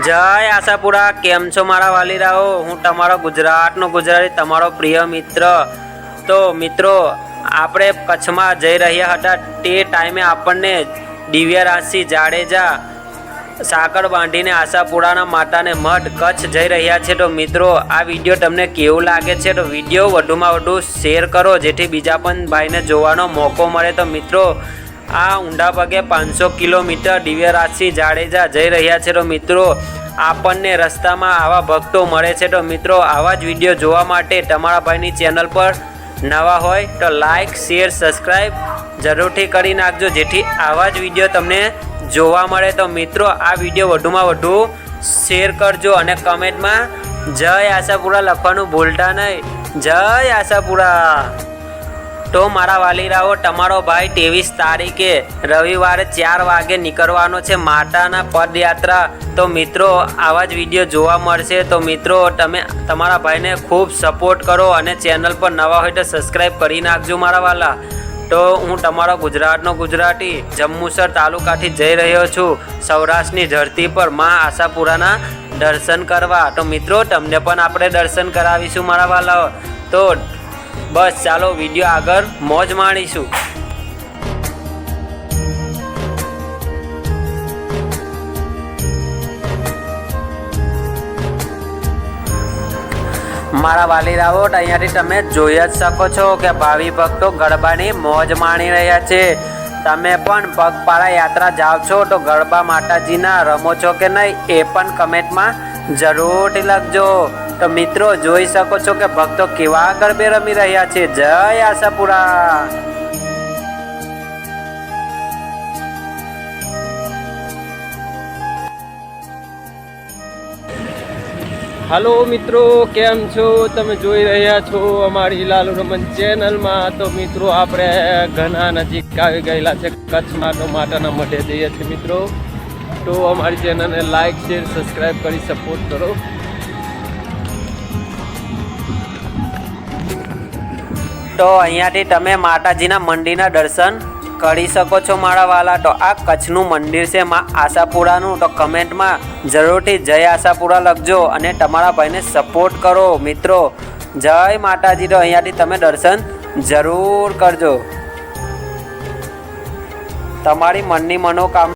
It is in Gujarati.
જય આશાપુરા, કેમ છો મારા વાલીરાઓ? હું તમારો ગુજરાતનો ગુજરાતી તમારો પ્રિય મિત્ર. તો મિત્રો, આપણે કચ્છમાં જઈ રહ્યા હતા તે ટાઈમે આપણને દિવ્યરાજસિંહ જાડેજા સાંકળ બાંધીને આશાપુરાના માતાને મઢ કચ્છ જઈ રહ્યા છે. તો મિત્રો, આ વિડીયો તમને કેવું લાગે છે? તો વિડીયો વધુમાં વધુ શેર કરો જેથી બીજા પણ ભાઈને જોવાનો મોકો મળે. તો મિત્રો, આ ઊંડા પગે 500 કિલોમીટર દિવ્યરાજસિંહ જાડેજા જઈ રહ્યા છે. તો મિત્રો, આપણને રસ્તામાં આવા ભક્તો મળે છે. તો મિત્રો, આવા જ વિડીયો જોવા માટે તમારા ભાઈની ચેનલ પર નવા હોય તો લાઈક, શેર, સબસ્ક્રાઈબ જરૂરથી કરી નાખજો જેથી આવા જ વિડીયો તમને જોવા મળે. તો મિત્રો, આ વિડીયો વધુમાં વધુ શેર કરજો અને કમેન્ટમાં જય આશાપુરા લખવાનું ભૂલતા નહીં. જય આશાપુરા. તો મારા વાલીરાઓ, તમારો ભાઈ 23 તારીખે રવિવારે 4 વાગે નીકળવાનો છે માતાના પદયાત્રા. તો મિત્રો, આવા જ વિડીયો જોવા મળશે. તો મિત્રો, તમે તમારા ભાઈને ખૂબ સપોર્ટ કરો અને ચેનલ પર નવા હોય તો સબસ્ક્રાઈબ કરી નાખજો મારા વાલા. તો હું તમારો ગુજરાતનો ગુજરાતી જંબુસર તાલુકાથી જઈ રહ્યો છું સૌરાષ્ટ્રની ધરતી પર માં આશાપુરાના દર્શન કરવા. તો મિત્રો, તમને પણ આપણે દર્શન કરાવીશું મારા વાલાઓ. તો બસ ચાલો વિડીયો આગળ મોજ માણીશું. મારા વાલીરાઓ, અહીંયાથી તમે જોઈ જ શકો છો કે ભાવિ ભક્તો ગરબાની મોજ માણી રહ્યા છે. તમે પણ પગપાળા યાત્રા જાઓ છો તો ગરબા માતાજીના રમો છો કે નહીં એ પણ કમેન્ટમાં જરૂરથી લખજો. તો મિત્રો, જોઈ શકો છો કે ભક્તો કેવા ગરબે રમી રહ્યા છે. જય આશાપુરા. હાલો મિત્રો, કેમ છો? તમે જોઈ રહ્યા છો અમારી લાલુ રમન ચેનલમાં. તો મિત્રો, આપણે ઘણા નજીક આવી ગયેલા છે કચ્છમાં. તો માતાના મઢે જઈએ છીએ મિત્રો. તો અમારી ચેનલને લાઈક, શેર, સબસ્ક્રાઈબ કરી સપોર્ટ કરો. તો અહીંયાથી તમે માતાજીના મંદિરના દર્શન કરી શકો છો મારા વાલા. તો આ કચ્છનું મંદિર છે માં આશાપુરાનું. તો કમેન્ટમાં જરૂરથી જય આશાપુરા લખજો અને તમારા ભાઈને સપોર્ટ કરો મિત્રો. જય માતાજી. તો અહીંયાથી તમે દર્શન જરૂર કરજો. તમારી મનની મનોકામના